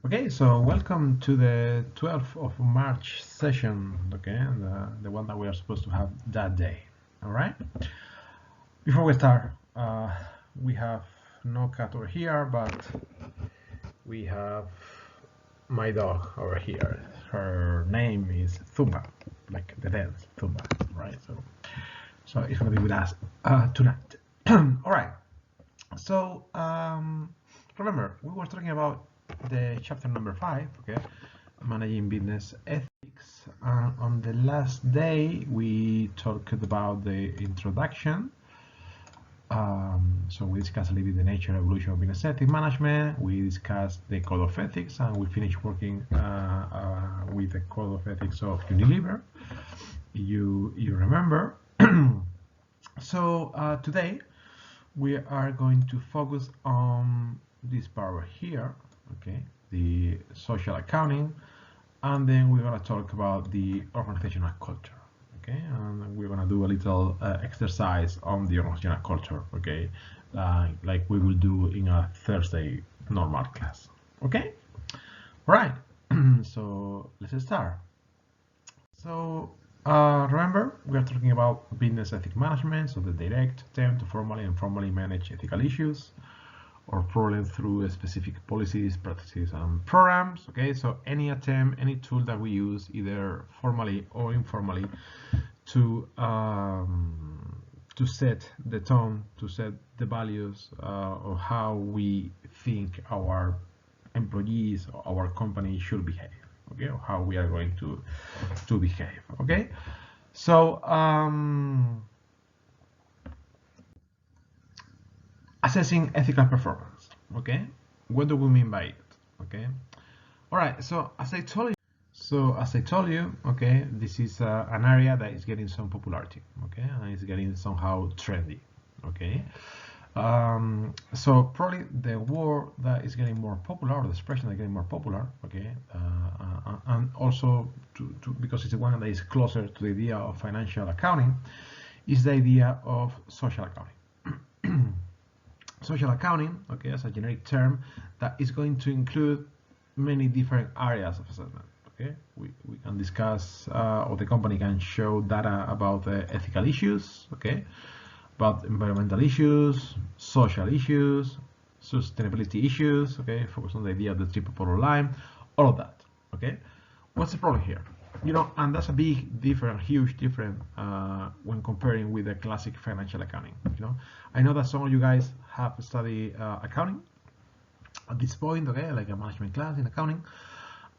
Okay, so welcome to the 12th of March session, okay, the one that we are supposed to have that day, all right? Before we start, we have no cat over here, but we have my dog over here. Her name is Thumba, like the dance, Thumba, right? So it's gonna be with us tonight. All right, so remember, we were talking about the chapter number 5, okay, managing business ethics. On the last day, we talked about the introduction. So we discussed a little bit the nature and evolution of business ethics management. We discussed the code of ethics, and we finished working with the code of ethics of Unilever. You remember? So today we are going to focus on this part here, okay, the social accounting, and then we're going to talk about the organizational culture, okay, and we're going to do a little exercise on the organizational culture, okay, like we will do in a Thursday normal class, okay. All right. So let's start. So remember, we are talking about business ethics management, so the direct attempt to formally and informally manage ethical issues or problems through specific policies, practices, and programs. Okay, so any attempt, any tool that we use, either formally or informally, to set the tone, to set the values of how we think our employees or our company should behave. Okay, or how we are going to behave. Okay, so assessing ethical performance. Okay, what do we mean by it? Okay, all right. So as I told you, okay, this is an area that is getting some popularity. Okay, and it's getting somehow trendy. Okay. So probably the word that is getting more popular, or the expression that is getting more popular, okay, and also because it's the one that is closer to the idea of financial accounting, is the idea of social accounting. Social accounting, okay, as a generic term that is going to include many different areas of assessment. Okay, we can discuss, or the company can show data about ethical issues, okay, about environmental issues, social issues, sustainability issues, okay, focus on the idea of the triple bottom line, all of that, okay. What's the problem here? And that's a big difference, huge difference when comparing with the classic financial accounting. I know that some of you guys have studied accounting at this point, okay, like a management class in accounting,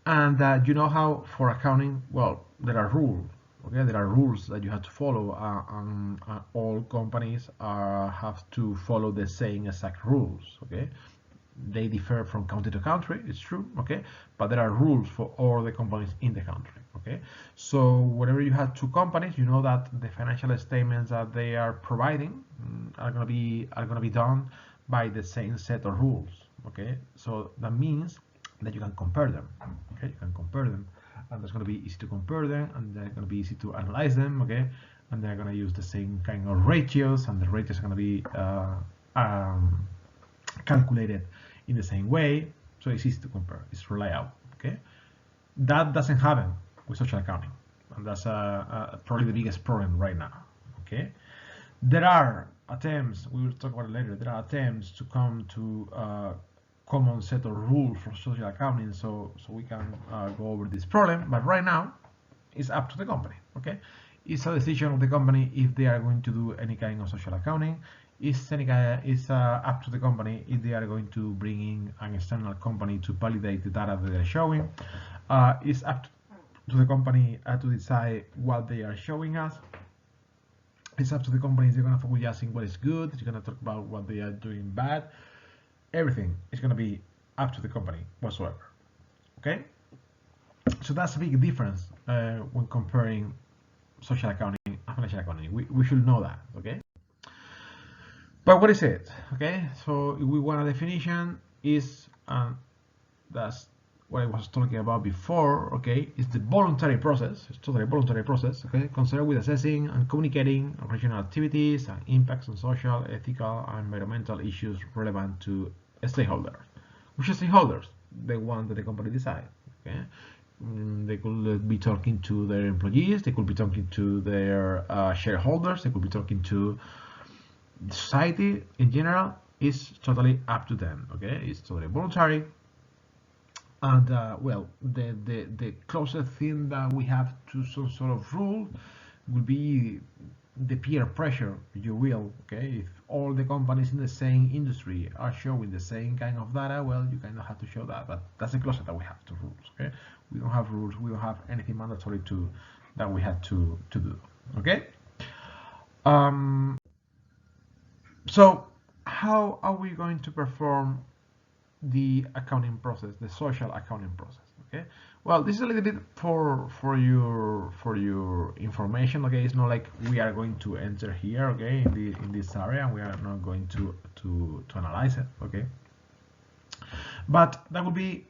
and you know how for accounting, well, there are rules. Okay, there are rules that you have to follow, and all companies have to follow the same exact rules. Okay, they differ from country to country, it's true, okay, but there are rules for all the companies in the country. Okay, so whenever you have two companies, you know that the financial statements that they are providing are going to be done by the same set of rules. Okay, so that means that you can compare them. Okay, you can compare them, and it's going to be easy to compare them, and they're going to be easy to analyze them. Okay, and they're going to use the same kind of ratios, and the ratios are going to be calculated in the same way, so it's easy to compare. It's reliable. Okay, that doesn't happen with social accounting, and that's probably the biggest problem right now. Okay, there are attempts. We will talk about it later. There are attempts to come to common set of rules for social accounting, so we can go over this problem. But right now, it's up to the company. Okay, it's a decision of the company if they are going to do any kind of social accounting. It's up to the company if they are going to bring in an external company to validate the data that they're showing. It's up to the company to decide what they are showing us. It's up to the company if they're going to focus just in what is good. They're going to talk about what they are doing bad. Everything is going to be up to the company whatsoever. Okay, so that's a big difference when comparing social accounting and financial accounting. We should know that. Okay, but what is it? Okay, so if we want a definition, is that's what I was talking about before. Okay, it's the voluntary process. It's totally voluntary process. Okay, concerned with assessing and communicating operational activities and impacts on social, ethical, and environmental issues relevant to stakeholders. Which are stakeholders? the one that the company decides. Okay, they could be talking to their employees, they could be talking to their shareholders, they could be talking to society in general. Is totally up to them. Okay, it's totally voluntary. And well, the closest thing that we have to some sort of rule would be the peer pressure, if you will. Okay, if all the companies in the same industry are showing the same kind of data, well, you kind of have to show that. But that's the closest that we have to rules. Okay, we don't have rules, we don't have anything mandatory to that we have to do. Okay. So how are we going to perform the accounting process, the social accounting process? Okay, well, this is a little bit for your information. Okay, it's not like we are going to enter here, okay, in this area, and we are not going to analyze it. Okay, but that would be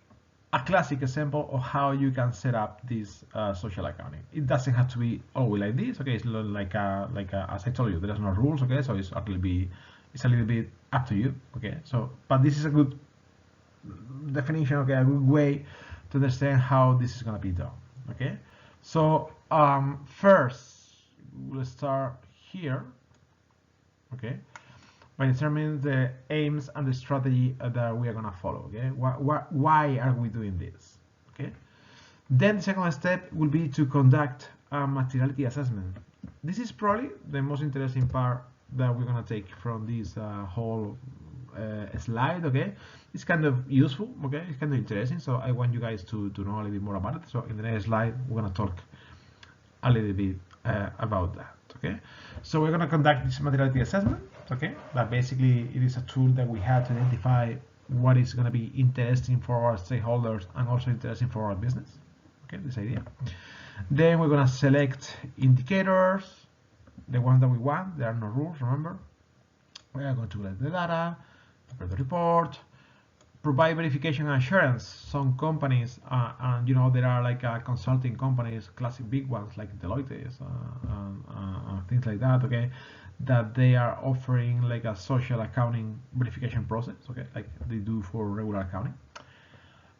a classic example of how you can set up this social accounting. It doesn't have to be always like this. Okay, it's like as I told you, there's no rules. Okay, so it's a little bit up to you. Okay, so but this is a good definition. Okay, a good way to understand how this is going to be done. Okay, so first we'll start here. Okay, by determining the aims and the strategy that we are going to follow. Okay, why are we doing this? Okay, then the second step will be to conduct a materiality assessment. This is probably the most interesting part that we're going to take from this whole slide. Okay, it's kind of useful. Okay, it's kind of interesting, so I want you guys to know a little bit more about it. So in the next slide we're going to talk a little bit about that. Okay, so we're going to conduct this materiality assessment. Okay, but basically it is a tool that we have to identify what is going to be interesting for our stakeholders and also interesting for our business. Okay, this idea. Then we're going to select indicators, the ones that we want. There are no rules, remember. We are going to collect the data, prepare the report, provide verification and assurance. Some companies, and you know, there are like consulting companies, classic big ones like Deloitte and things like that. Okay, that they are offering like a social accounting verification process. Okay, like they do for regular accounting.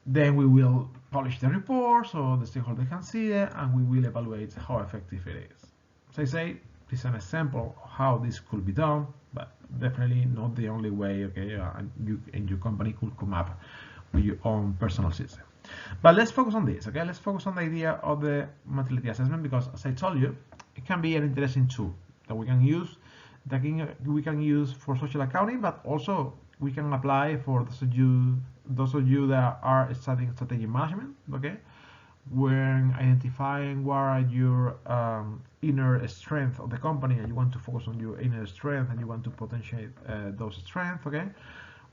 Then we will publish the report so the stakeholder can see it, and we will evaluate how effective it is. As I say, this is an example of how this could be done, but definitely not the only way. Okay, and you and your company could come up with your own personal system. But let's focus on this. Okay, let's focus on the idea of the materiality assessment, because as I told you, it can be an interesting tool that we can use, for social accounting, but also we can apply for those of you that are studying strategic management. Okay, when identifying what are your inner strengths of the company, and you want to focus on your inner strength and you want to potentiate those strengths. Okay,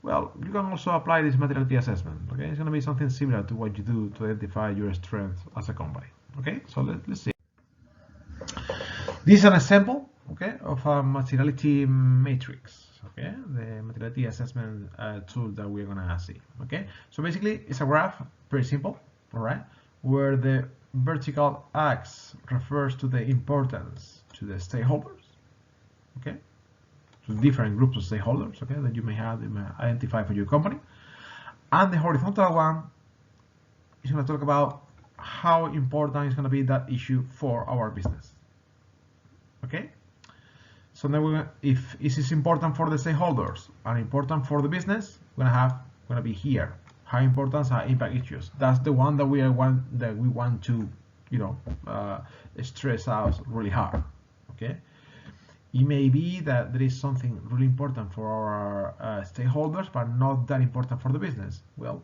well, you can also apply this materiality assessment. Okay, it's going to be something similar to what you do to identify your strengths as a company. Okay, so let's see. This is an example, okay, of a materiality matrix. Okay, the materiality assessment tool that we're gonna see. Okay, so basically it's a graph, pretty simple. All right, where the vertical axis refers to the importance to the stakeholders. Okay, to different groups of stakeholders. Okay, that you may identify for your company, and the horizontal one is going to talk about how important is going to be that issue for our business. Okay, so then if this is important for the stakeholders and important for the business, we're gonna be here. High importance are impact issues. That's the one that we want to, you know, stress out really hard. Okay, it may be that there is something really important for our stakeholders, but not that important for the business. Well,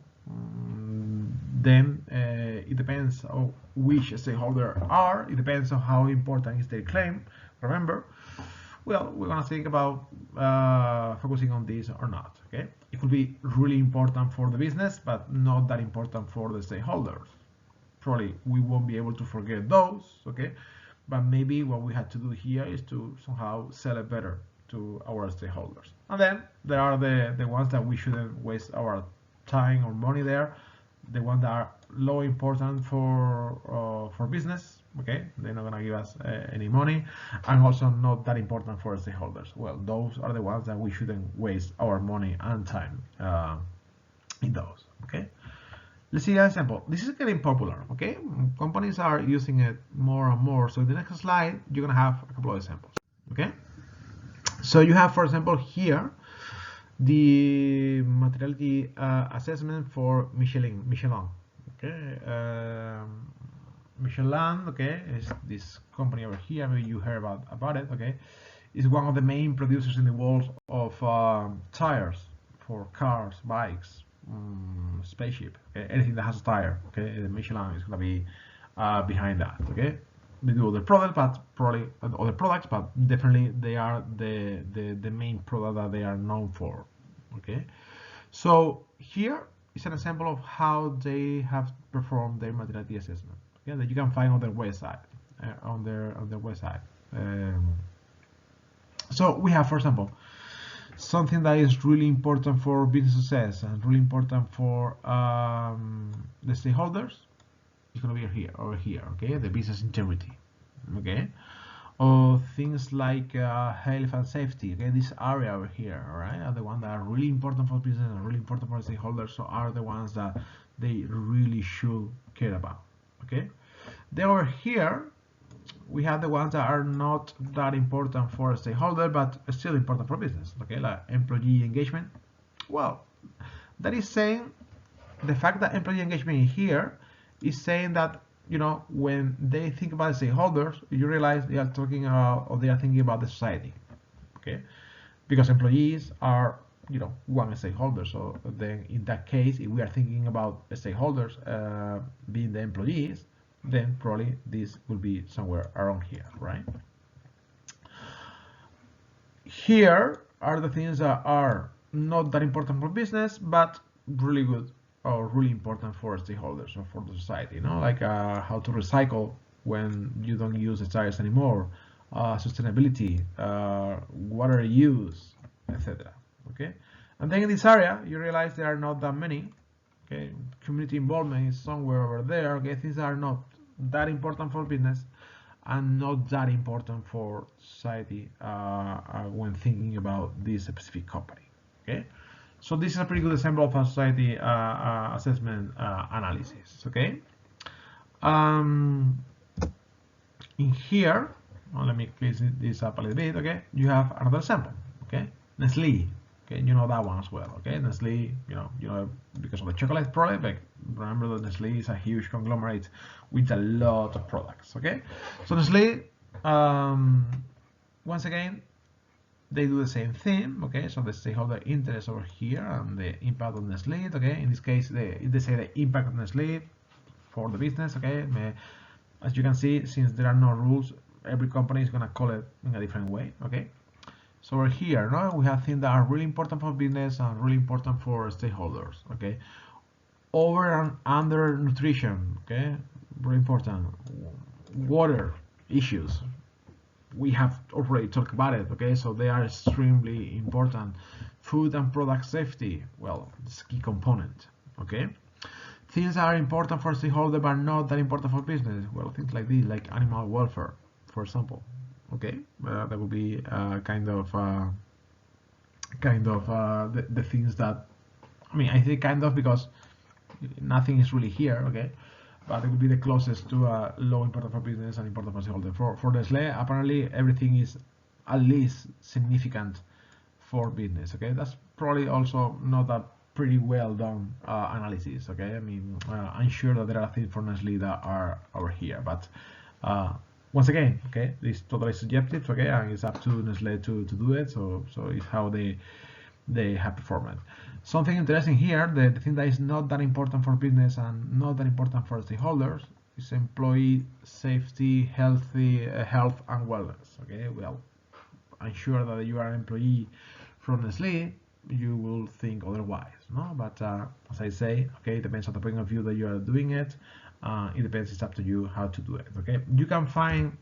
then it depends on which stakeholder are. It depends on how important is their claim. Remember, well, we're gonna think about focusing on this or not. Okay, it could be really important for the business, but not that important for the stakeholders. Probably we won't be able to forget those. Okay, but maybe what we had to do here is to somehow sell it better to our stakeholders. And then there are the ones that we shouldn't waste our time or money there. The ones that are low important for business. Okay, they're not gonna give us any money, and also not that important for stakeholders. Well, those are the ones that we shouldn't waste our money and time in those. Okay, Let's see an example. This is getting popular, okay? Companies are using it more and more. So in the next slide, you're gonna have a couple of examples, okay? So you have, for example, here, the materiality assessment for Michelin, okay? Michelin, okay, is this company over here. Maybe you heard about it, okay? Is one of the main producers in the world of tires for cars, bikes, spaceship, okay? Anything that has a tire, okay? The Michelin is gonna be behind that, okay? They do other products, but probably other products, but definitely they are the main product that they are known for, okay? So here is an example of how they have performed their materiality assessment, okay? That you can find on their website, on their website. So we have, for example, something that is really important for business success and really important for the stakeholders. It's going to be here, over here, okay? The business integrity, okay? Or things like health and safety, okay? This area over here, all right, are the ones that are really important for business and really important for stakeholders, so are the ones that they really should care about, okay? Then over here, we have the ones that are not that important for a stakeholder, but still important for business, okay? Like employee engagement. Well, that is saying the fact that employee engagement is here is saying that, you know, when they think about stakeholders, you realize they are talking about, or they are thinking about the society, okay? Because employees are, you know, one stakeholder. So then in that case, if we are thinking about stakeholders being the employees, then probably this will be somewhere around here, right? Here are the things that are not that important for business, but really good or really important for stakeholders or for the society, you know, like how to recycle when you don't use the tires anymore, sustainability, water use, etc. Okay, and then in this area you realize there are not that many. Okay, community involvement is somewhere over there. Okay, things are not that important for business and not that important for society when thinking about this specific company. Okay, so this is a pretty good example of a society assessment analysis. Okay, in here, well, let me clean this up a little bit. Okay, you have another sample. Okay, Nestle. Okay, you know that one as well. Okay, Nestle, you know because of the chocolate product. But remember that Nestle is a huge conglomerate with a lot of products. Okay, so Nestle, once again, they do the same thing. Okay, so the stakeholder interest over here and the impact on Nestle. Okay, in this case, they say the impact on Nestle for the business. Okay, as you can see, since there are no rules, every company is gonna call it in a different way. Okay. So over here, no, we have things that are really important for business and really important for stakeholders. Okay, over and under nutrition. Okay, very important. Water issues. We have already talked about it. Okay, so they are extremely important. Food and product safety. Well, it's a key component. Okay, things that are important for stakeholders but not that important for business. Well, things like this, like animal welfare, for example. Okay, that would be kind of the things that, I mean, I say kind of because nothing is really here. Okay, but it would be the closest to low important for business and important for stakeholder. For Nestle, apparently everything is at least significant for business. Okay, that's probably also not a pretty well done analysis. Okay, I mean, I'm sure that there are things for Nestle that are over here, but once again, okay, it's totally subjective, okay, and it's up to Nestle to do it. So it's how they have performed. Something interesting here, the thing that is not that important for business and not that important for stakeholders is employee safety, health and wellness. Okay, well, I'm sure that you are an employee from Nestle, you will think otherwise, no? But as I say, okay, it depends on the point of view that you are doing it. It depends, it's up to you how to do it. Okay, you can find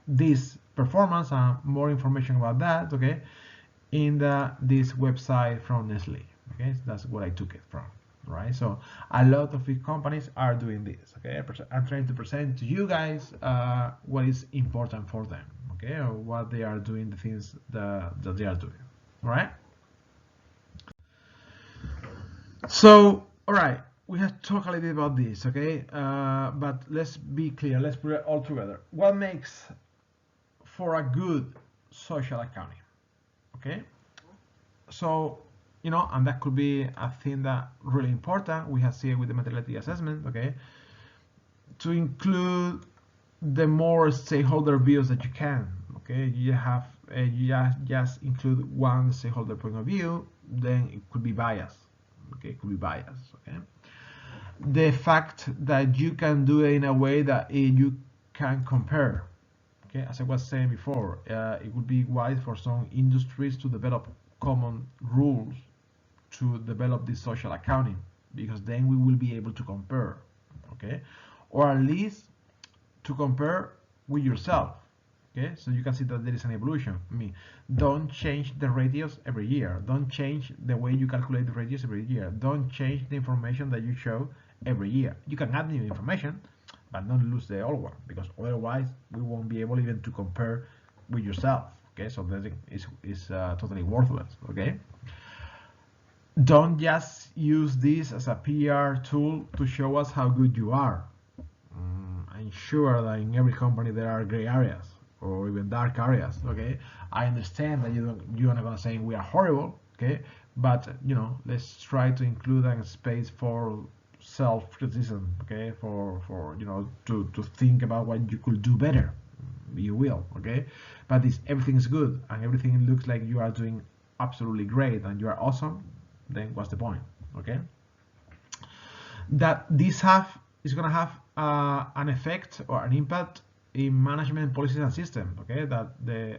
this performance and more information about that, okay, in this website from Nestle. Okay, so that's what I took it from, right? So a lot of big companies are doing this. Okay, I'm trying to present to you guys what is important for them, okay, or what they are doing, the things that they are doing. All right, so all right, we have talked a little bit about this, okay? But let's be clear. Let's put it all together. What makes for a good social accounting? Okay, so and that could be a thing that really important. We have seen with the materiality assessment, okay, to include the more stakeholder views that you can. Okay, you have you just include one stakeholder point of view, then it could be biased. Okay, it could be biased. Okay, the fact that you can do it in a way that you can compare. Okay, as I was saying before, it would be wise for some industries to develop common rules to develop this social accounting, because then we will be able to compare. Okay, or at least to compare with yourself. Okay, so you can see that there is an evolution. I mean, don't change the radius every year. Don't change the way you calculate the radius every year. Don't change the information that you show every year. You can add new information, but don't lose the old one, because otherwise we won't be able even to compare with yourself. Okay, so that is totally worthless. Okay, don't just use this as a PR tool to show us how good you are. I'm sure that in every company there are gray areas or even dark areas. Okay, I understand that you're not gonna say we are horrible. Okay, but let's try to include a space for self-criticism. Okay, for to think about what you could do better. You will. Okay, but if everything is good and everything looks like you are doing absolutely great and you are awesome, then what's the point? Okay, that this is going to have an effect or an impact in management policies and system. Okay, that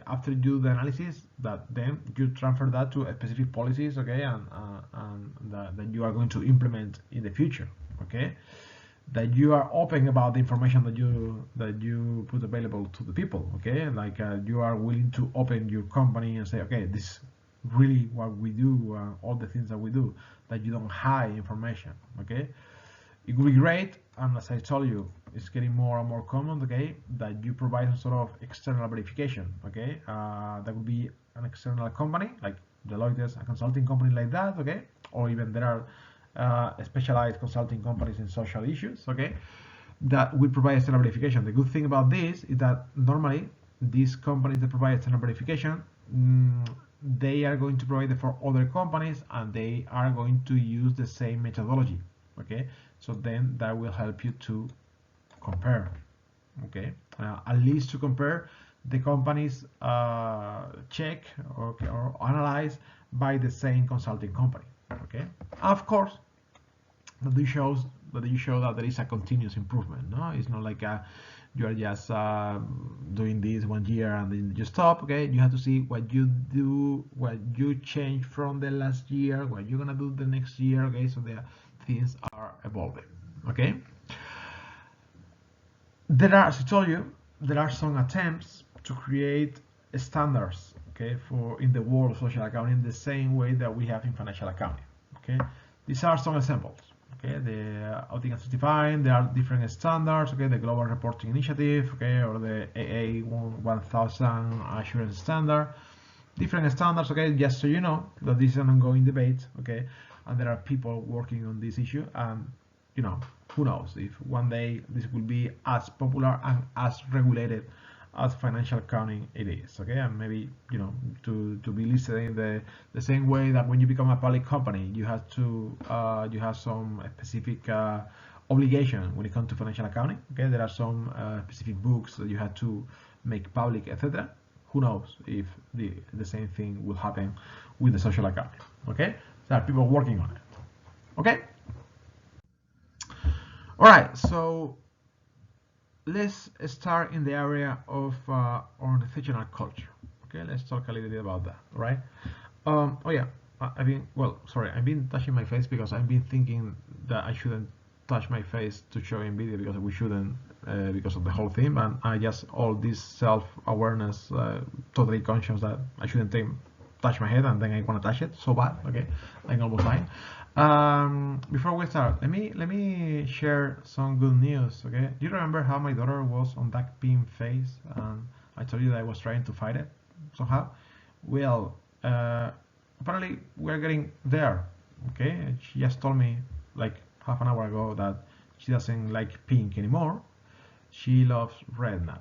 after you do the analysis, that then you transfer that to specific policies. Okay, and that you are going to implement in the future. Okay, that you are open about the information that you put available to the people. Okay, like you are willing to open your company and say, okay, this is really what we do, all the things that we do, that you don't hide information. Okay, it would be great, and as I told you, it's getting more and more common. Okay, that you provide some sort of external verification. Okay, that would be an external company like Deloitte, a consulting company like that. Okay, or even there are specialized consulting companies in social issues. Okay, that will provide external verification. The good thing about this is that normally these companies that provide external verification, they are going to provide it for other companies, and they are going to use the same methodology. Okay, so then that will help you to compare. Okay, at least to compare the companies check or analyze by the same consulting company. Okay, of course that you show that there is a continuous improvement. No, it's not like you are just doing this 1 year and then you stop. Okay, you have to see what you do, what you change from the last year, what you're gonna do the next year. Okay, so the things are evolving. Okay, there are, as I told you, there are some attempts to create standards. Okay, for in the world of social accounting, the same way that we have in financial accounting. Okay, these are some examples. Okay, the auditing and certifying, there are different standards. Okay, the Global Reporting Initiative. Okay, or the AA 1000 Assurance Standard. Different standards. Okay, just so you know that this is an ongoing debate. Okay, and there are people working on this issue, and who knows if one day this will be as popular and as regulated as financial accounting it is. Okay, and maybe to be listed in the same way that when you become a public company you have to you have some specific obligation when it comes to financial accounting. Okay, there are some specific books that you have to make public, etc. Who knows if the same thing will happen with the social accounting. Okay, there are people working on it. Okay, all right, so let's start in the area of organizational culture. Okay, let's talk a little bit about that. All right. Oh yeah, I've been touching my face because I've been thinking that I shouldn't touch my face to show in video, because we shouldn't, because of the whole thing. And I just all this self-awareness, totally conscious that I shouldn't touch my head, and then I want to touch it so bad. Okay, I'm almost lying. Before we start, let me share some good news. Okay, do you remember how my daughter was on that pin phase, and I told you that I was trying to fight it somehow? Well, apparently we're getting there. Okay, she just told me like half an hour ago that she doesn't like pink anymore. She loves red now.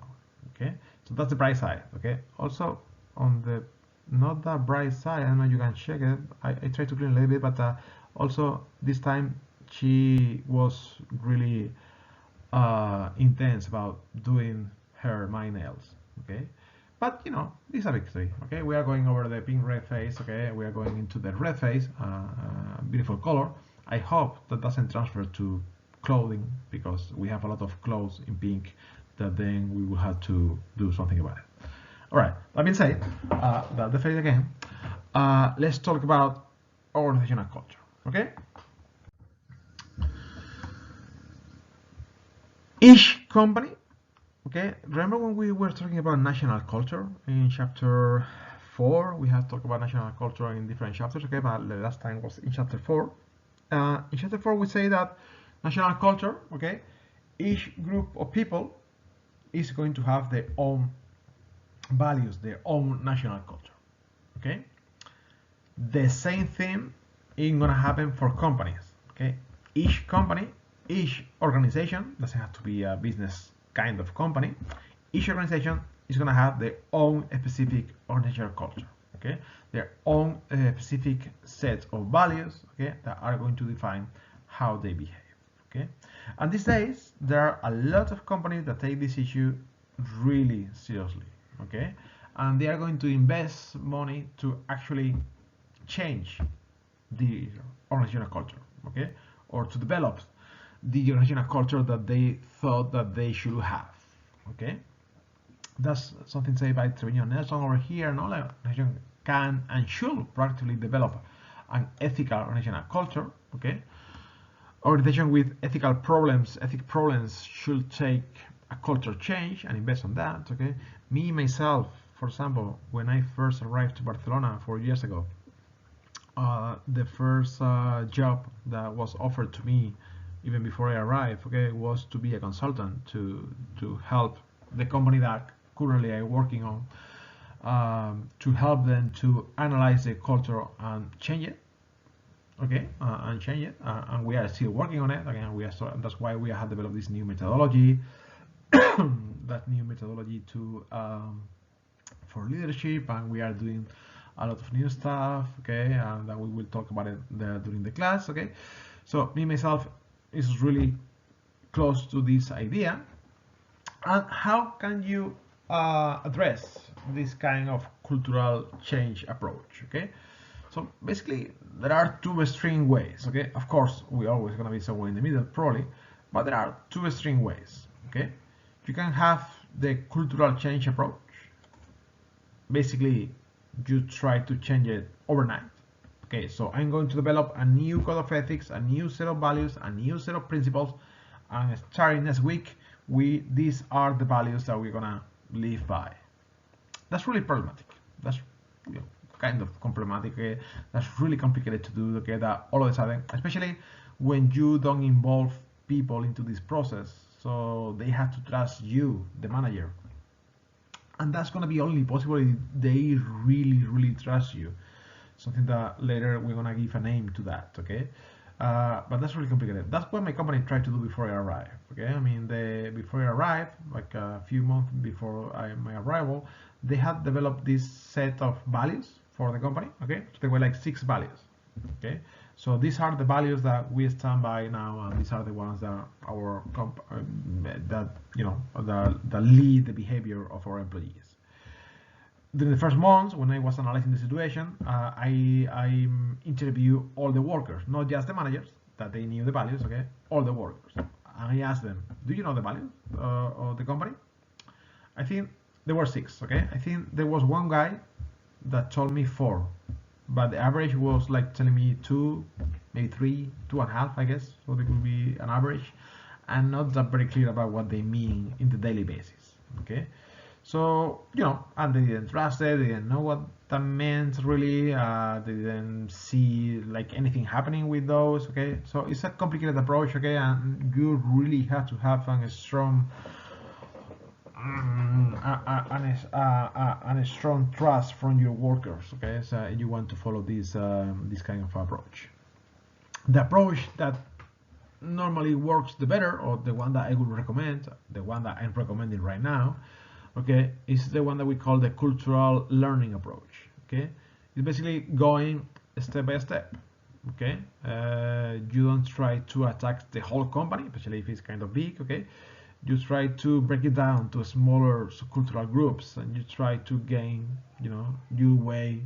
Okay, so that's the bright side. Okay, also on the not that bright side, I don't know, you can check it. I tried to clean a little bit, but also this time she was really intense about doing my nails. Okay, but you know, it's a victory. Okay, we are going over the pink red phase. Okay, we are going into the red phase, beautiful color. I hope that doesn't transfer to clothing, because we have a lot of clothes in pink that then we will have to do something about it. All right, that being said, the phase again, let's talk about organizational culture. Okay, each company. Okay, remember when we were talking about national culture in chapter 4? We have talked about national culture in different chapters. Okay, but the last time was in chapter 4. In chapter 4, we say that national culture, okay, each group of people is going to have their own values, their own national culture. Okay, the same thing is gonna happen for companies. Okay, each company, each organization, doesn't have to be a business kind of company, each organization is gonna have their own specific organizational culture. Okay, their own specific set of values. Okay, that are going to define how they behave. Okay, and these days there are a lot of companies that take this issue really seriously. Okay, and they are going to invest money to actually change the organizational culture. Okay, or to develop the organizational culture that they thought that they should have. Okay, that's something said by Trevino Nelson over here. No, like, organization can and should practically develop an ethical organizational culture. Okay, organization with ethic problems should take a culture change and invest on that. Okay, me myself, for example, when I first arrived to Barcelona 4 years ago, the first job that was offered to me even before I arrived, okay, was to be a consultant to help the company that currently I'm working on, to help them to analyze the culture and change it. Okay, and change it, and we are still working on it. Again, that's why we have developed this new methodology, that new methodology to for leadership, and we are doing a lot of new stuff. Okay, and that we will talk about it during the class. Okay, so me myself is really close to this idea. And how can you address this kind of cultural change approach? Okay, so basically there are two extreme ways. Okay, of course we're always going to be somewhere in the middle probably, but there are two extreme ways. Okay, you can have the cultural change approach. Basically you try to change it overnight. Okay, so I'm going to develop a new code of ethics, a new set of values, a new set of principles, and starting next week, these are the values that we're gonna live by. That's really problematic. That's, you know, kind of problematic. Okay? That's really complicated to do. Okay, that all of a sudden, especially when you don't involve people into this process, so they have to trust you, the manager, and that's gonna be only possible if they really trust you. Something that later we're gonna give a name to that. Okay, but that's really complicated. That's what my company tried to do before I arrived. Okay, I mean, before I arrived, like a few months before my arrival, they had developed this set of values for the company. Okay, so there were like 6 values. Okay, so these are the values that we stand by now, and these are the ones that that you know that lead the behavior of our employees. During the first months, when I was analyzing the situation, I interviewed all the workers, not just the managers, that they knew the values, okay? All the workers. And I asked them, do you know the values of the company? I think there were 6, okay? I think there was one guy that told me 4, but the average was like telling me 2, maybe 3, 2.5, I guess. So there could be an average, and not that very clear about what they mean in the daily basis, okay? So, you know, and they didn't trust it, they didn't know what that meant really, they didn't see like anything happening with those, okay? So it's a complicated approach, okay? And you really have to have a strong and a strong trust from your workers, okay? So you want to follow this kind of approach. The approach that normally works the better, or the one that I would recommend, the one that I'm recommending right now, okay, is the one that we call the cultural learning approach. Okay, it's basically going step by step. Okay, you don't try to attack the whole company, especially if it's kind of big. Okay, you try to break it down to smaller cultural groups, and you try to gain, you weigh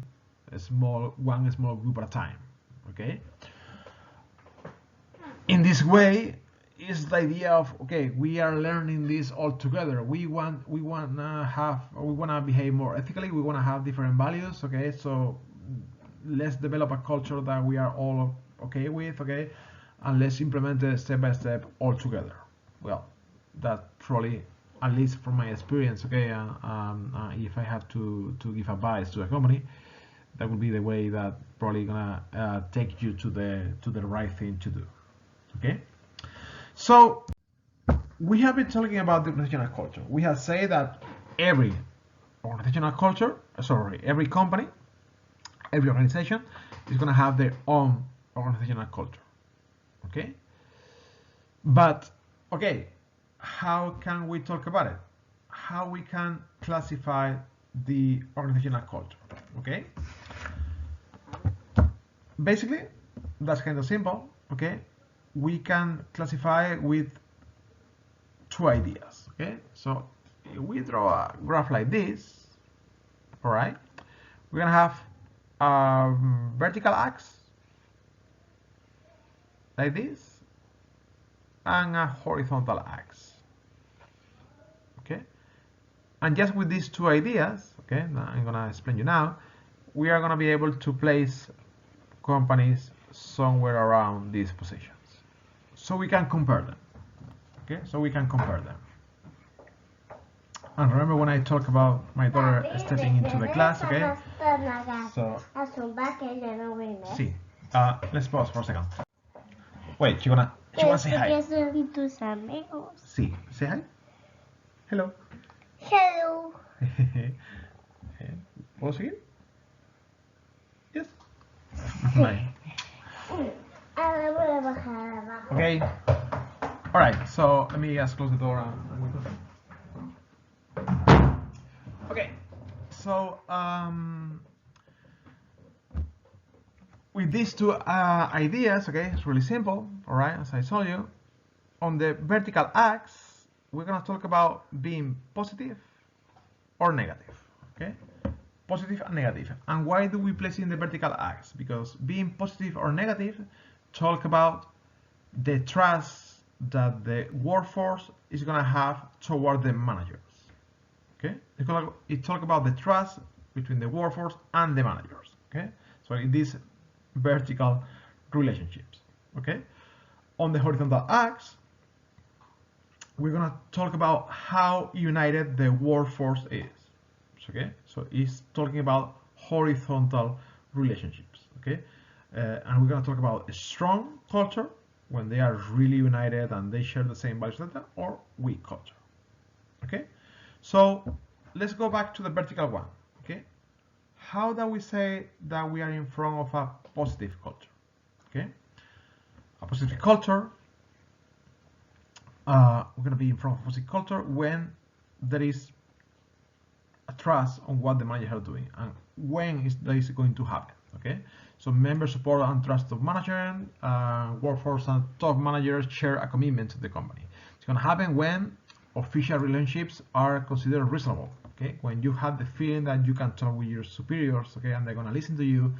one small group at a time. Okay, in this way is the idea of, okay, we are learning this all together. We want to behave more ethically. We want to have different values. Okay, so let's develop a culture that we are all okay with. Okay, and let's implement it step by step all together. Well, that probably, at least from my experience, okay, if I have to give advice to a company, that would be the way that probably gonna take you to the right thing to do. Okay, so we have been talking about the organizational culture. We have said that every organizational culture, every company, every organization is gonna have their own organizational culture. Okay, but okay, how can we talk about it? How we can classify the organizational culture? Okay, basically that's kind of simple. Okay, we can classify with two ideas. Okay, so we draw a graph like this. All right, we're gonna have a vertical axis like this and a horizontal axis. Okay, and just with these two ideas, okay, I'm gonna explain you now, we are gonna be able to place companies somewhere around these positions, so we can compare them. Okay, so we can compare them. And remember when I talk about my daughter stepping into the class, okay? So, sí. Let's pause for a second. Wait, she wanna say hi. Sí, say hi. Hello. Hello. ¿Puedo seguir? Yes. Bye. Okay. All right. So let me just close the door and we go. Okay. So with these two ideas, okay, it's really simple. All right, as I told you, on the vertical axis, we're gonna talk about being positive or negative. Okay, positive and negative. And why do we place it in the vertical axis? Because being positive or negative talk about the trust that the workforce is gonna have toward the managers. Okay, it talk about the trust between the workforce and the managers. Okay, so in these vertical relationships. Okay, on the horizontal axis, we're gonna talk about how united the workforce is. Okay, so it's talking about horizontal relationships. Okay, and we're gonna talk about a strong culture when they are really united and they share the same values, or weak culture. Okay, so let's go back to the vertical one. Okay, how do we say that we are in front of a positive culture? Okay, a positive culture, we're going to be in front of a positive culture when there is a trust on what the managers are doing and when that is going to happen. Okay, so member support and trust of management, workforce and top managers share a commitment to the company. It's going to happen when official relationships are considered reasonable. Okay, when you have the feeling that you can talk with your superiors, okay, and they're gonna listen to you,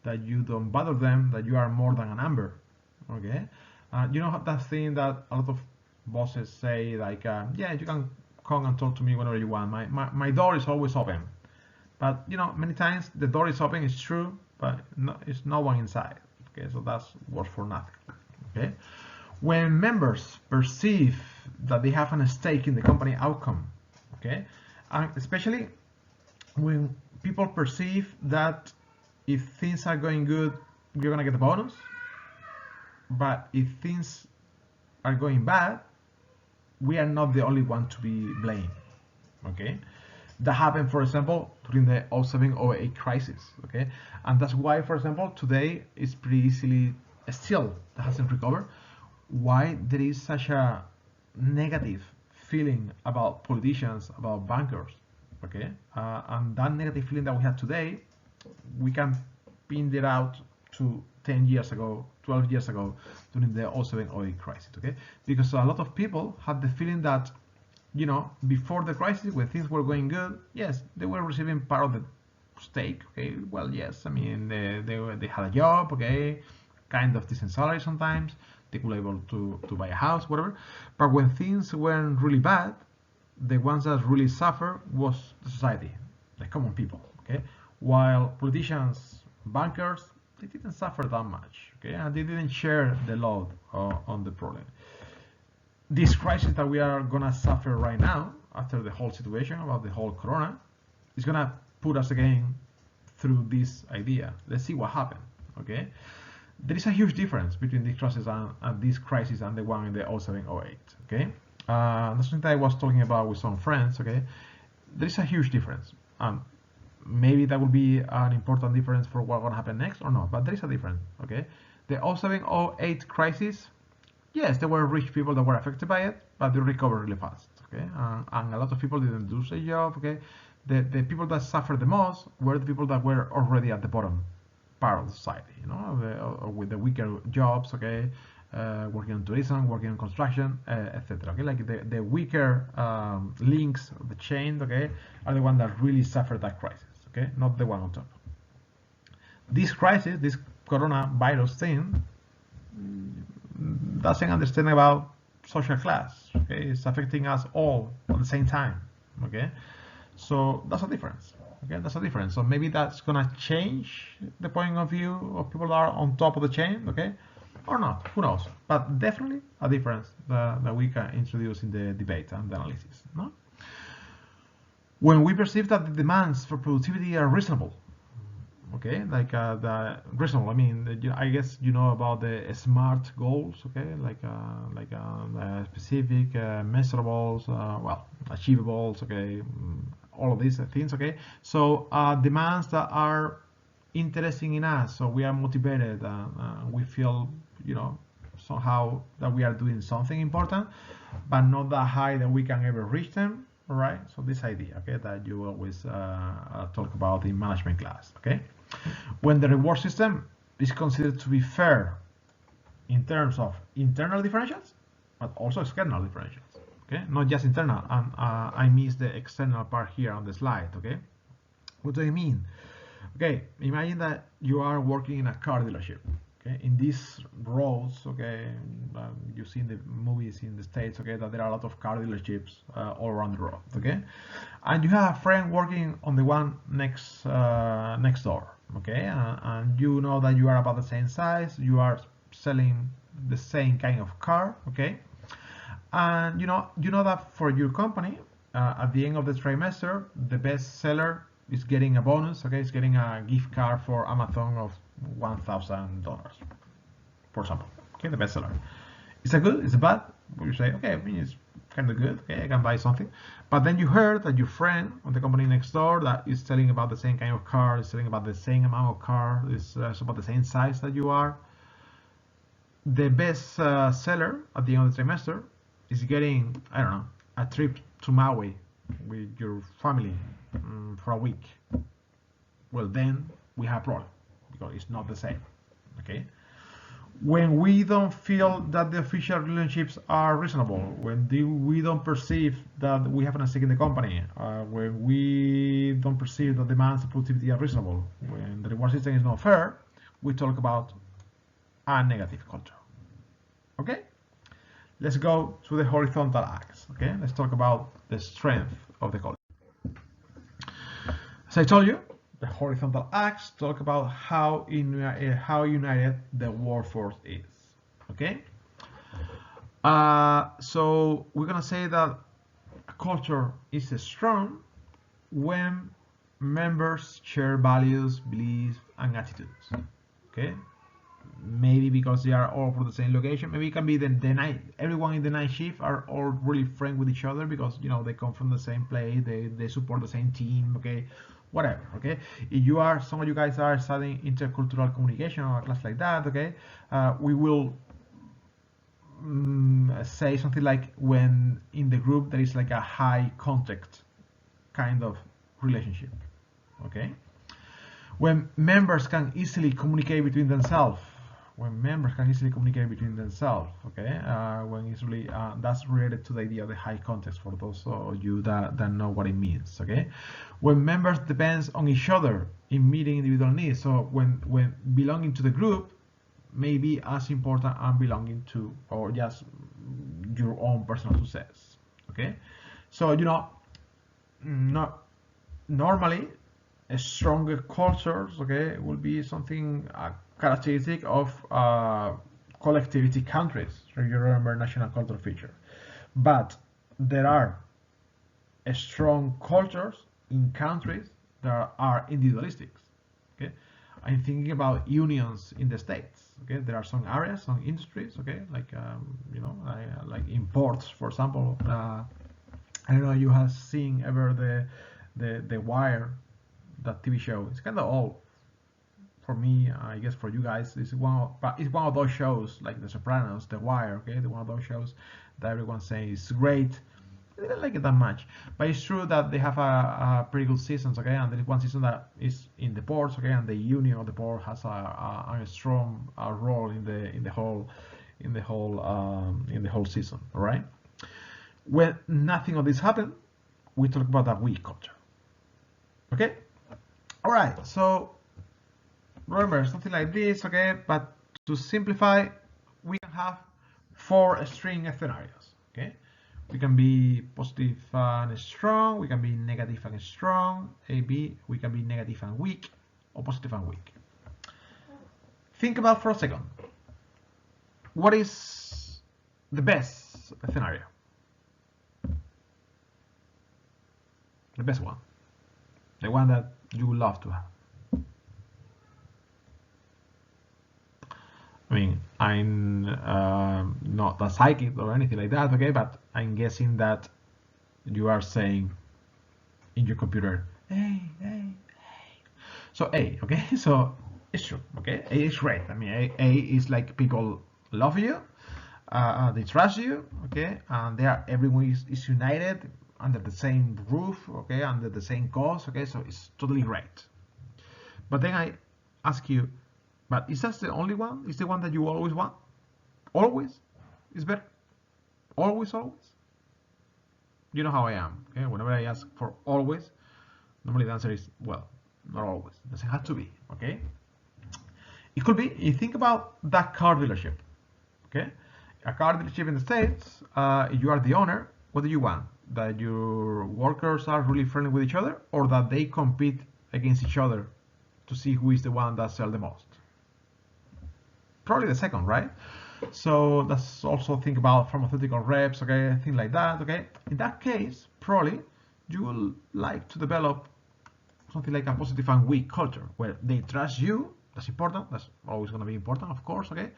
that you don't bother them, that you are more than a number. Okay, you know that thing that a lot of bosses say, like, yeah, you can come and talk to me whenever you want. My door is always open. But many times the door is open, it's true, but it's no one inside. Okay, so that's worth for nothing. Okay, when members perceive that they have a stake in the company outcome, okay, and especially when people perceive that if things are going good, you're gonna get a bonus, but if things are going bad, we are not the only one to be blamed. Okay, that happened, for example, during the 07-08 crisis. Okay, and that's why, for example, today is pretty easily still hasn't recovered. why there is such a negative feeling about politicians, about bankers, okay? And that negative feeling that we have today, we can pin it out to 10 years ago, 12 years ago, during the 07 oil crisis, okay? Because a lot of people had the feeling that, you know, before the crisis, when things were going good, yes, they were receiving part of the stake, okay? Well, yes, I mean, they had a job, okay? Kind of decent salary sometimes. They could be able to buy a house, whatever. But when things went really bad, the ones that really suffer was the society, the common people, okay? While politicians, bankers, they didn't suffer that much, okay? And they didn't share the load on the problem. This crisis that we are gonna suffer right now, after the whole situation about the whole corona, is gonna put us again through this idea. Let's see what happened, okay? There is a huge difference between this crisis and this crisis and the one in the 07, 08, okay? That's something I was talking about with some friends, okay? There is a huge difference. Maybe that will be an important difference for what will happen next or not, but there is a difference, okay? The 07, 08 crisis, yes, there were rich people that were affected by it, but they recovered really fast, okay? And a lot of people didn't lose their job, okay? The people that suffered the most were the people that were already at the bottom part of the society, you know, with the weaker jobs, okay, working on tourism, working on construction, etc. Okay, like the weaker links of the chain, okay, are the ones that really suffered that crisis, okay, not the one on top. This crisis, this coronavirus thing, doesn't understand about social class, okay, it's affecting us all at the same time, okay, so that's a difference. Okay, that's a difference. So maybe that's gonna change the point of view of people that are on top of the chain, okay, or not? Who knows? But definitely a difference that we can introduce in the debate and the analysis. No? When we perceive that the demands for productivity are reasonable, okay, like the reasonable. I mean, I guess you know about the SMART goals, okay, like specific, measurables, well, achievables, okay. All of these things, okay? So demands that are interesting in us, so we are motivated, we feel, you know, somehow that we are doing something important, but not that high that we can ever reach them, all right? So this idea, okay, that you always talk about in management class, okay? When the reward system is considered to be fair in terms of internal differentials, but also external differentials. Okay, not just internal, and I missed the external part here on the slide, okay? What do I mean? Okay, imagine that you are working in a car dealership, okay? In these roads, okay, you see in the movies in the States, okay, that there are a lot of car dealerships all around the road, okay? And you have a friend working on the one next door, okay? And you know that you are about the same size, you are selling the same kind of car, okay? And you know that for your company, at the end of the trimester, the best seller is getting a bonus. Okay, it's getting a gift card for Amazon of $1,000, for example. Okay, the best seller. Is it good? Is it bad? You say, okay, I mean, it's kind of good. Okay, I can buy something. But then you heard that your friend on the company next door that is selling about the same kind of car, is selling about the same amount of car, is about the same size that you are. The best seller at the end of the trimester is getting, I don't know, a trip to Maui with your family for a week. Well, then we have a problem because it's not the same, okay? When we don't feel that the official relationships are reasonable, when we don't perceive that we have a stake in the company, when we don't perceive that demands of productivity are reasonable, when the reward system is not fair, we talk about a negative culture, okay? Let's go to the horizontal axis, okay? Let's talk about the strength of the culture. As I told you, the horizontal axis talk about how united the workforce is, okay? So we're gonna say that a culture is strong when members share values, beliefs, and attitudes, okay? Maybe because they are all from the same location. Maybe it can be the night. Everyone in the night shift are all really friends with each other because they come from the same place. They support the same team. Okay, whatever. Okay, if some of you guys are studying intercultural communication or a class like that. Okay, we will say something like when in the group there is like a high contact kind of relationship, okay? When members can easily communicate between themselves, okay? When easily, that's related to the idea of the high context for those of you that know what it means, okay? When members depends on each other in meeting individual needs, so when belonging to the group may be as important as belonging to or just your own personal success, okay? So, you know, not normally stronger cultures, okay, will be something characteristic of collectivity countries. So you remember national cultural feature, but there are strong cultures in countries that are individualistic. Okay, I'm thinking about unions in the States. Okay, there are some areas, some industries. Okay, like you know, like imports, for example. I don't know. You have seen ever the Wire, that TV show. It's kind of old for me. I guess for you guys, it's one of those shows like The Sopranos, The Wire. Okay, one of those shows that everyone says is great. I didn't like it that much, but it's true that they have a pretty good seasons. Okay, and there is one season that is in the ports. Okay, and the union of the port has a strong role in the whole season. All right. When nothing of this happened, we talk about that weak culture. Okay. All right, so remember something like this, okay? But to simplify, we can have 4 string scenarios, okay? We can be positive and strong, we can be negative and strong, A, B, we can be negative and weak, or positive and weak. Think about for a second, what is the best scenario? The best one. The one that you would love to have. I mean, I'm not a psychic or anything like that, okay? But I'm guessing that you are saying in your computer, hey, hey, hey. So A, okay? So it's true, okay? A is great. I mean, A is like people love you, they trust you, okay? And everyone is united under the same roof, okay? Under the same cause, okay? So it's totally great. But then I ask you, but is that the only one? Is the one that you always want? Always? Is better? Always, always? You know how I am, okay? Whenever I ask for always, normally the answer is, well, not always. It doesn't have to be, okay? It could be, you think about that car dealership, okay? A car dealership in the States, you are the owner, what do you want? That your workers are really friendly with each other, or that they compete against each other to see who is the one that sells the most? Probably the second, right? So let's also think about pharmaceutical reps, okay, things like that, okay? In that case, probably you will like to develop something like a positive and weak culture where they trust you. That's important. That's always going to be important, of course, okay?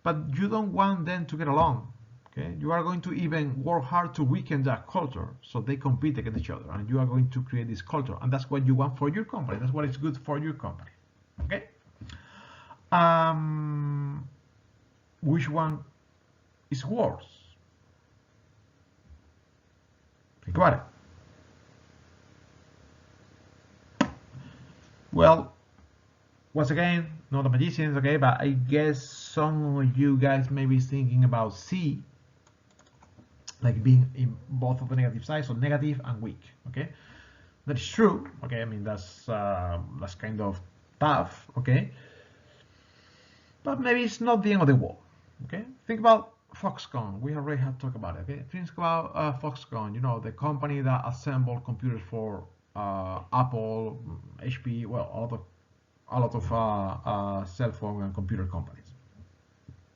But you don't want them to get along, okay? You are going to even work hard to weaken that culture so they compete against each other, and you are going to create this culture, and that's what you want for your company. That's what is good for your company, okay? Which one is worse? Think about it. Well, once again, not a magician, okay, but I guess some of you guys may be thinking about C, like being in both of the negative sides, so negative and weak, okay? That is true, okay? I mean, that's kind of tough, okay? But maybe it's not the end of the world, okay? Think about Foxconn. We already have talked about it, okay? Think about Foxconn, you know, the company that assembled computers for Apple, HP, well, a lot of cell phone and computer companies.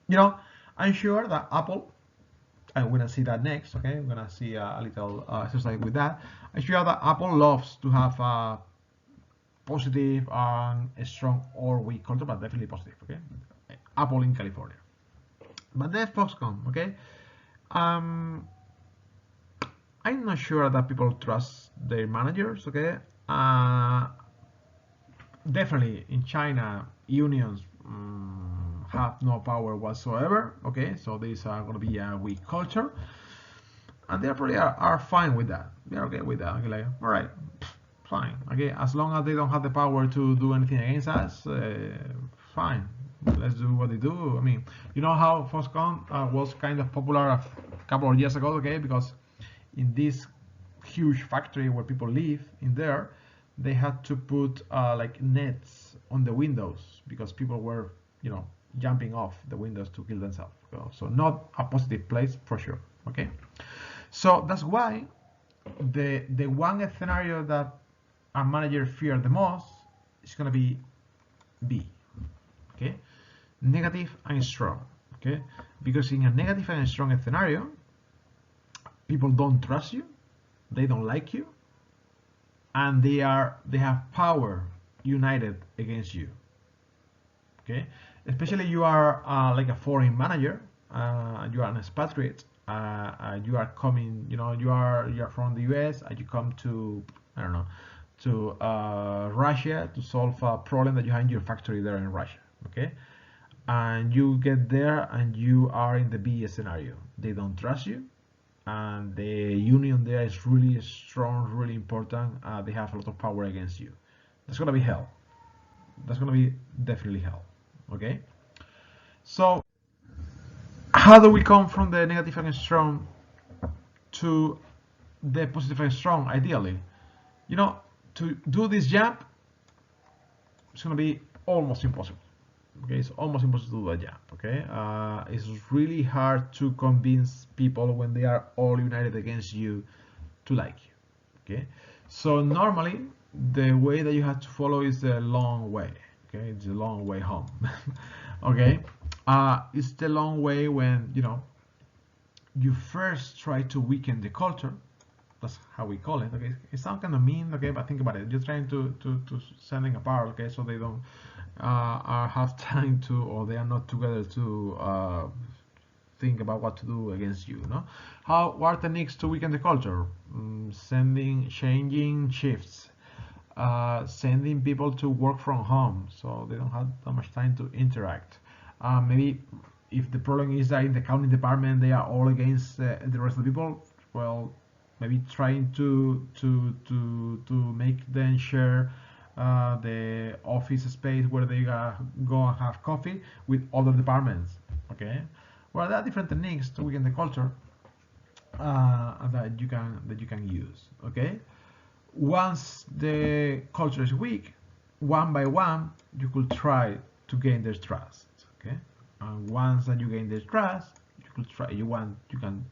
You know, I'm sure that Apple, and we're gonna see that next, okay? We're gonna see a little exercise with that. I'm sure that Apple loves to have a positive and a strong or weak culture, but definitely positive, okay? Apple in California. But then Foxconn, okay? I'm not sure that people trust their managers, okay? Definitely in China, unions have no power whatsoever. Okay, so these are going to be a weak culture, and they probably are fine with that. They're okay with that. Okay, like, all right, fine. Okay, as long as they don't have the power to do anything against us, fine. Let's do what they do. I mean, you know how Foxconn was kind of popular a couple of years ago, okay? Because in this huge factory where people live in there, they had to put like nets on the windows because people were, you know, jumping off the windows to kill themselves. So not a positive place for sure. Okay, so that's why the one scenario that a manager fears the most is going to be B. Okay, negative and strong. Okay, because in a negative and strong scenario, people don't trust you, they don't like you, and they have power united against you. Okay, especially you are like a foreign manager, you are an expatriate, you are coming, you know, you're from the US and you come to, I don't know, to Russia to solve a problem that you have in your factory there in Russia. Okay, and you get there and you are in the B scenario. They don't trust you, and the union there is really strong, really important. They have a lot of power against you. That's gonna be hell. That's gonna be definitely hell. Okay. So how do we come from the negative and strong to the positive and strong? Ideally, you know, to do this jump, it's gonna be almost impossible. Okay, it's almost impossible to do a jump. Okay, it's really hard to convince people when they are all united against you to like you. Okay, so normally the way that you have to follow is the long way. Okay, it's a long way home. Okay, it's the long way when, you know, you first try to weaken the culture. That's how we call it. Okay, it sounds kind of mean. Okay, but think about it. You're trying to send them apart. Okay, so they don't have time to, or they are not together to think about what to do against you. No, what are techniques to weaken the culture? Changing shifts, sending people to work from home so they don't have that much time to interact. Maybe if the problem is that in the accounting department they are all against the rest of the people, well, maybe trying to make them share the office space where they go and have coffee with other departments. Okay, well, there are different techniques to weaken the culture that you can use. Okay, once the culture is weak, one by one you could try to gain their trust. Okay, and once that you gain their trust, you could try. You can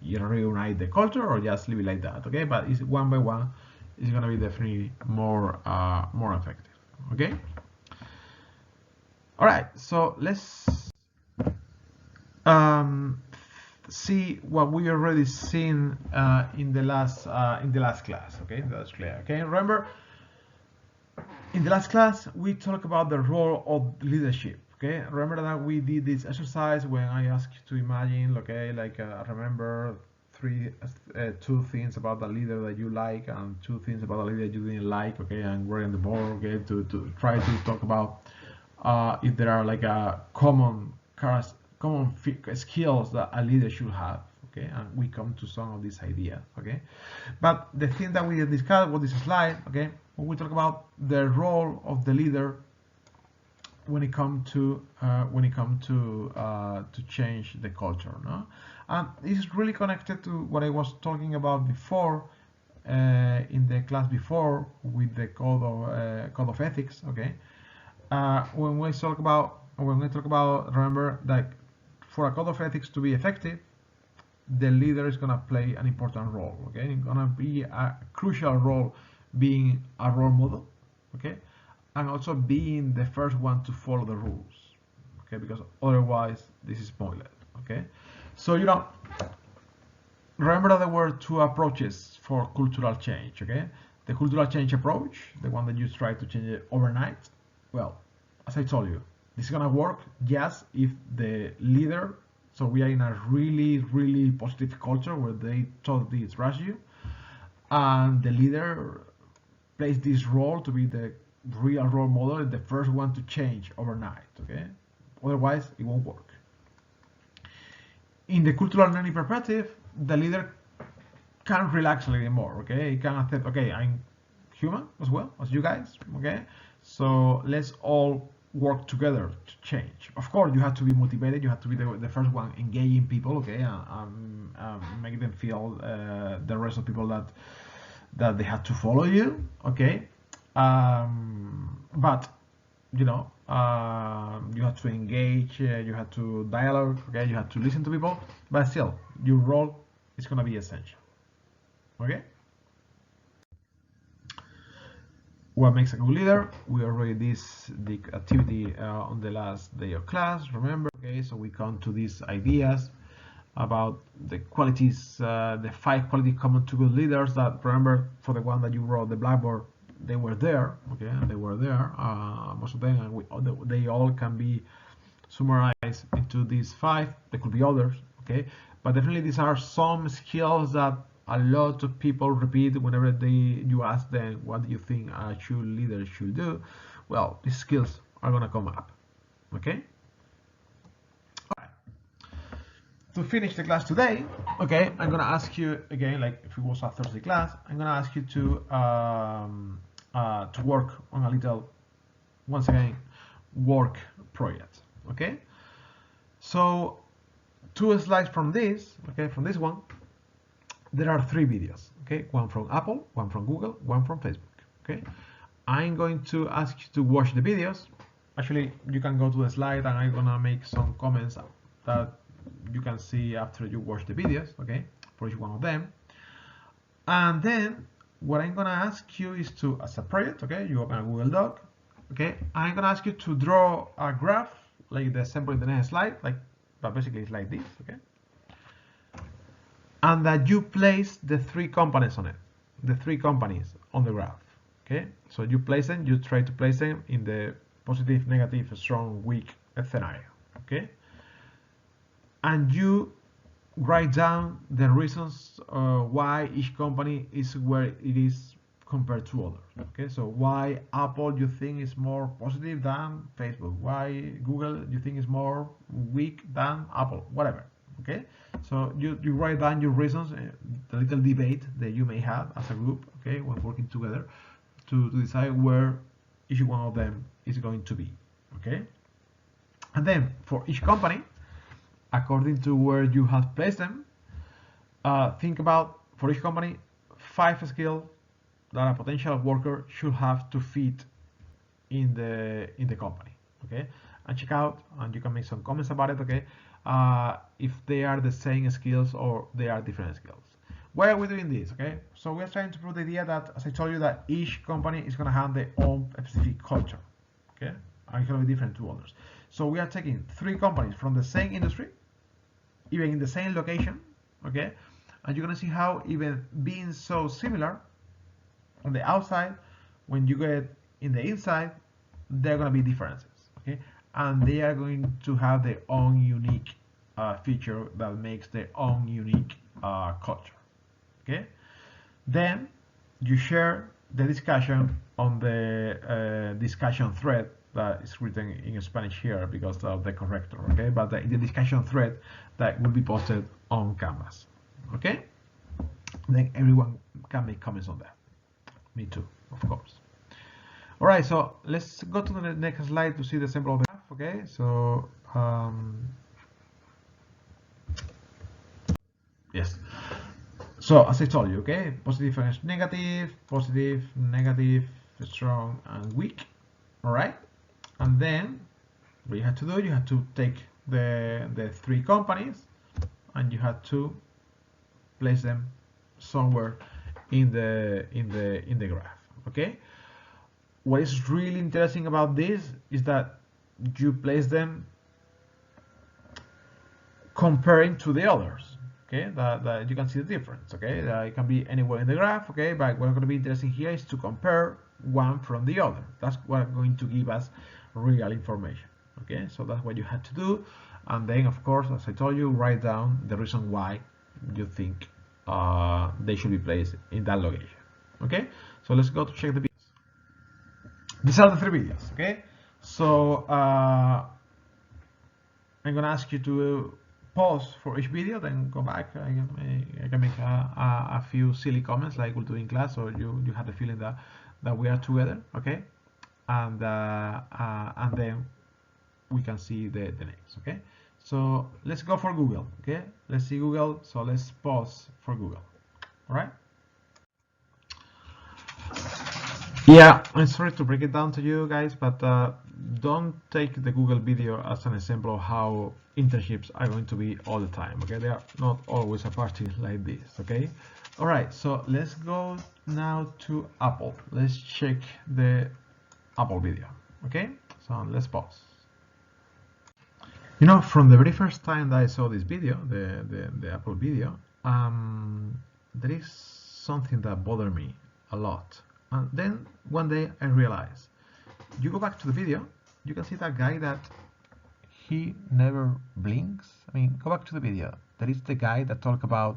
reunite the culture or just leave it like that. Okay, but it's one by one. It's gonna be definitely more effective. Okay. All right. So let's see what we already seen in the last class. Okay, that's clear. Okay, remember in the last class we talked about the role of leadership. Okay, remember that we did this exercise when I asked you to imagine. Okay, like remember two things about the leader that you like and two things about the leader you didn't like. Okay, and we're on the board. Okay, to try to talk about if there are like a common skills that a leader should have. Okay, and we come to some of these ideas. Okay, but the thing that we discussed was this slide. Okay, when we talk about the role of the leader when it comes to change the culture, no, and this is really connected to what I was talking about before in the class before with the code of ethics. Okay, when we talk about remember that for a code of ethics to be effective, the leader is going to play an important role. Okay, it's going to be a crucial role, being a role model. Okay, and also being the first one to follow the rules. Okay, because otherwise this is pointless. Okay, so you know, remember that there were two approaches for cultural change. Okay, the cultural change approach, the one that you try to change it overnight. Well, as I told you, this is gonna work just if the leader, so we are in a really positive culture where they totally trust you, and the leader plays this role to be the real role model and the first one to change overnight. Okay, Otherwise, it won't work. In the cultural learning perspective, the leader can relax a little more, okay? He can accept, okay, I'm human as well as you guys, okay? So let's all work together to change. Of course, you have to be motivated. You have to be the first one engaging people, okay, and make them feel the rest of people that they have to follow you, okay? But you know, you have to engage, you have to dialogue, okay, you have to listen to people, but still, your role is gonna be essential, okay? What makes a good leader? We already did the activity on the last day of class, remember, okay? So we come to these ideas about the qualities, the 5 qualities common to good leaders that, remember, for the one that you wrote the Blackboard, they were there, okay, they were there, most of them, and they all can be summarized into these 5. There could be others, okay, but definitely these are some skills that a lot of people repeat whenever you ask them what do you think a true leader should do. Well, these skills are gonna come up, okay. To finish the class today, okay, I'm gonna ask you again, like if it was a Thursday class, I'm gonna ask you to work on a little, once again, work project, okay? So 2 slides from this, okay, from this one, there are 3 videos, okay? One from Apple, one from Google, one from Facebook, okay? I'm going to ask you to watch the videos. Actually, you can go to the slide and I'm gonna make some comments that you can see after you watch the videos, okay, for each one of them. And then what I'm gonna ask you is to, as a project, okay, you open a Google Doc, okay, I'm gonna ask you to draw a graph like the example in the next slide, like, but basically it's like this, okay, and that you place the 3 components on it, the 3 companies on the graph, okay. So you place them, you try to place them in the positive, negative, strong, weak scenario, okay. And you write down the reasons why each company is where it is compared to others. Okay, so why Apple you think is more positive than Facebook? Why Google you think is more weak than Apple? Whatever. Okay, so you write down your reasons, the little debate that you may have as a group. Okay, when working together to decide where each one of them is going to be. Okay, and then for each company, according to where you have placed them, think about, for each company, 5 skills that a potential worker should have to fit in the company, okay? And check out, and you can make some comments about it, okay? If they are the same skills or they are different skills. Why are we doing this, okay? So we're trying to prove the idea that, as I told you, that each company is going to have their own specific culture, okay? And it's going to be different to others. So we are taking 3 companies from the same industry, even in the same location, okay, and you're gonna see how even being so similar on the outside, when you get in the inside, there are gonna be differences, okay, and they are going to have their own unique feature that makes their own unique culture, okay. Then you share the discussion on the discussion thread that is written in Spanish here because of the corrector, okay, but the discussion thread that will be posted on Canvas, okay. Then everyone can make comments on that, me too, of course. All right, so let's go to the next slide to see the sample of the graph, okay. So yes, so as I told you, okay, positive and negative, positive, negative, strong and weak. All right, and then what you have to do, you have to take the 3 companies and you have to place them somewhere in the graph, okay. What is really interesting about this is that you place them comparing to the others, okay, that you can see the difference, okay. It can be anywhere in the graph, okay, but what's going to be interesting here is to compare one from the other. That's what's going to give us real information, okay. So that's what you had to do, and then of course, as I told you, write down the reason why you think they should be placed in that location, okay. So let's go to check the videos. These are the 3 videos, okay. So I'm gonna ask you to pause for each video, then go back. I can make a few silly comments like we'll do in class, so you have the feeling that we are together, okay? And then we can see the names, okay? So let's go for Google, okay? Let's see Google. So let's pause for Google. All right? Yeah, I'm sorry to break it down to you guys, but don't take the Google video as an example of how internships are going to be all the time, okay? They are not always a party like this, okay? All right, so let's go now to Apple. Let's check the Apple video, okay? So let's pause. You know, from the very first time that I saw this video, the Apple video, there is something that bothered me a lot. And then one day I realized, you go back to the video, you can see that guy that he never blinks. I mean, go back to the video. There is the guy that talk about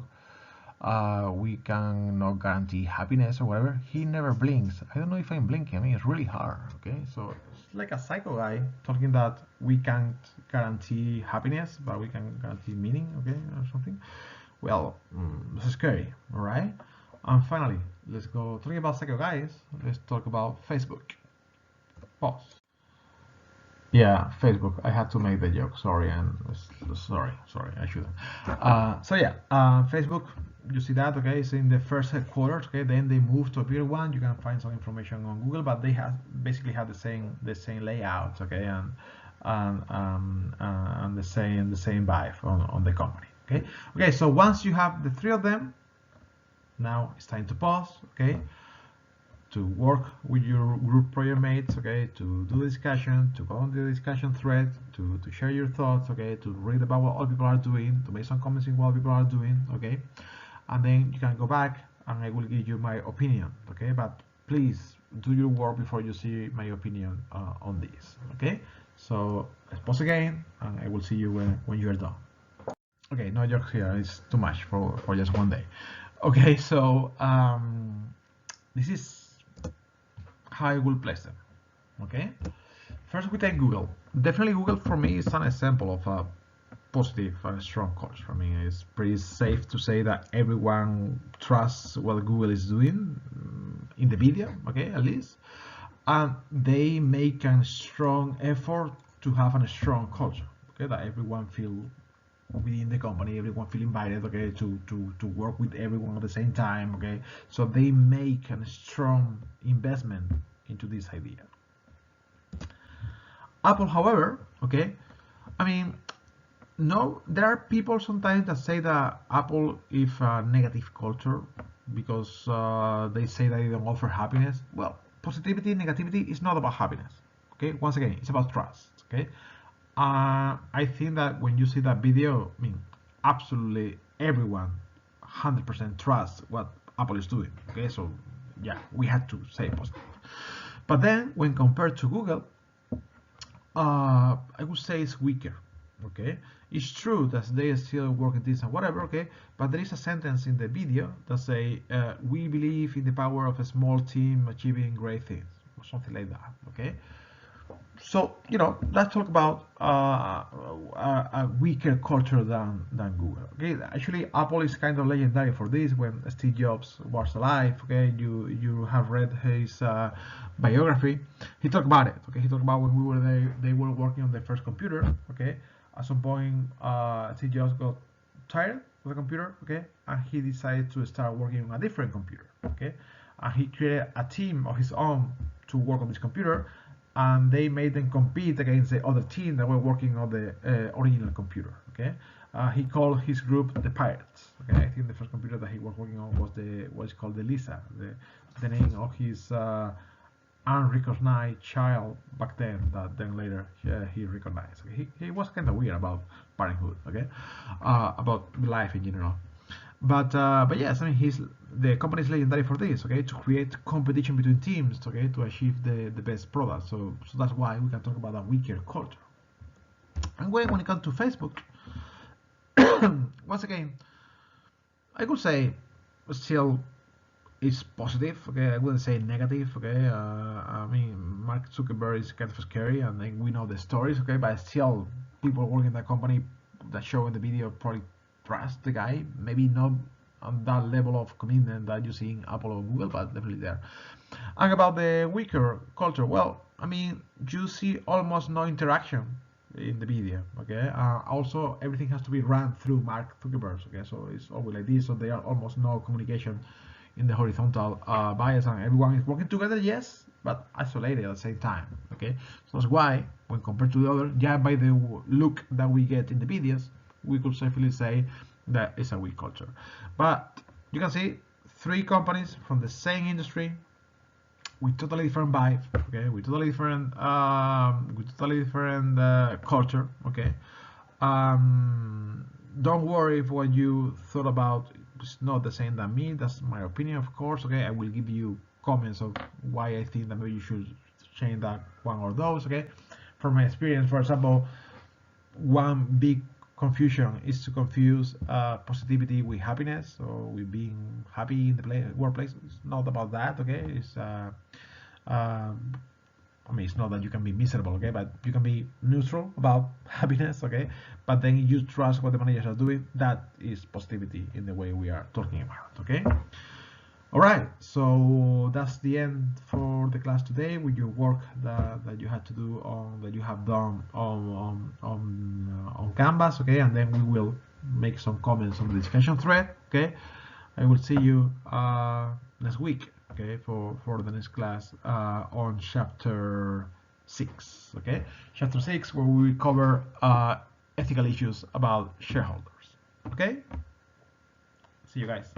we can not guarantee happiness or whatever. He never blinks. I don't know if I'm blinking. I mean, it's really hard. Okay, so it's like a psycho guy talking that we can't guarantee happiness, but we can guarantee meaning. Okay, or something. Well, this is scary. All right. And finally, let's go talking about psycho guys. Let's talk about Facebook. Pause. Yeah, Facebook. I had to make the joke. Sorry, and sorry, I shouldn't. So yeah, Facebook. You see that? Okay, it's in the first headquarters. Okay, then they moved to a bigger one. You can find some information on Google, but they have basically have the same layout. Okay, and the same vibe on the company. Okay, okay. So once you have the three of them, now it's time to pause. Okay, to work with your group project mates, okay, to do discussion, to go on the discussion thread, to share your thoughts, okay, to read about what other people are doing, to make some comments in what people are doing, okay, and then you can go back and I will give you my opinion, okay, but please do your work before you see my opinion on this, okay. So let's pause again and I will see you when you're done. Okay, no jokes here, it's too much for just one day. Okay, so this is how I will place them. Okay, first we take Google. Definitely Google for me is an example of a positive and strong culture. I mean, it's pretty safe to say that everyone trusts what Google is doing in the video, okay, at least, and they make a strong effort to have a strong culture, okay, that everyone feel within the company, everyone feel invited, okay, to work with everyone at the same time, okay, so they make a strong investment into this idea. Apple, however, okay, I mean, no, there are people sometimes that say that Apple is a negative culture because they say that they don't offer happiness. Well, positivity, negativity is not about happiness, okay, once again, it's about trust, okay. I think that when you see that video, I mean, absolutely everyone 100% trusts what Apple is doing. Okay, so yeah, we had to say positive. But then when compared to Google, I would say it's weaker. Okay, it's true that they are still working this and whatever. Okay, but there is a sentence in the video that say we believe in the power of a small team achieving great things, or something like that. Okay. So, you know, let's talk about a weaker culture than Google. Okay, actually, Apple is kind of legendary for this. When Steve Jobs was alive, okay, you have read his biography. He talked about it. Okay, he talked about when we were there, they were working on the first computer. Okay, at some point, Steve Jobs got tired of the computer. Okay, and he decided to start working on a different computer. Okay, and he created a team of his own to work on this computer, and they made them compete against the other team that were working on the original computer. Okay, he called his group the Pirates. Okay, I think the first computer that he was working on was what's called the Lisa, the name of his unrecognized child back then, that then later he recognized. Okay? He was kind of weird about parenthood. Okay, about life in general. But yes, I mean the company is legendary for this, okay, to create competition between teams, okay, to achieve the best product. So that's why we can talk about a weaker culture. And when it comes to Facebook, once again, I could say still it's positive, okay. I wouldn't say negative, okay. I mean Mark Zuckerberg is kind of scary, and then we know the stories, okay, but still people working in that company that show in the video probably trust the guy, maybe not on that level of commitment that you see in Apple or Google, but definitely there. And about the weaker culture, well, I mean, you see almost no interaction in the video, okay? Also, everything has to be run through Mark Zuckerberg, okay? So it's always like this, so there are almost no communication in the horizontal bias, and everyone is working together, yes, but isolated at the same time, okay? So that's why, when compared to the other, yeah, by the look that we get in the videos, we could safely say that it's a weak culture. But you can see 3 companies from the same industry with totally different vibe, okay, with totally different culture, okay. Don't worry if what you thought about is not the same than me. That's my opinion, of course, okay. I will give you comments of why I think that maybe you should change that one or those, okay. From my experience, for example, one big confusion is to confuse positivity with happiness, or with being happy in the workplace. It's not about that, okay. It's I mean, it's not that you can be miserable, okay, but you can be neutral about happiness, okay. But then you trust what the managers are doing. That is positivity in the way we are talking about, okay. All right, so that's the end for the class today with your work that you had to do that you have done on Canvas, okay, and then we will make some comments on the discussion thread, okay. I will see you next week, okay, for the next class on chapter 6, okay, chapter 6, where we will cover ethical issues about shareholders, okay. See you guys.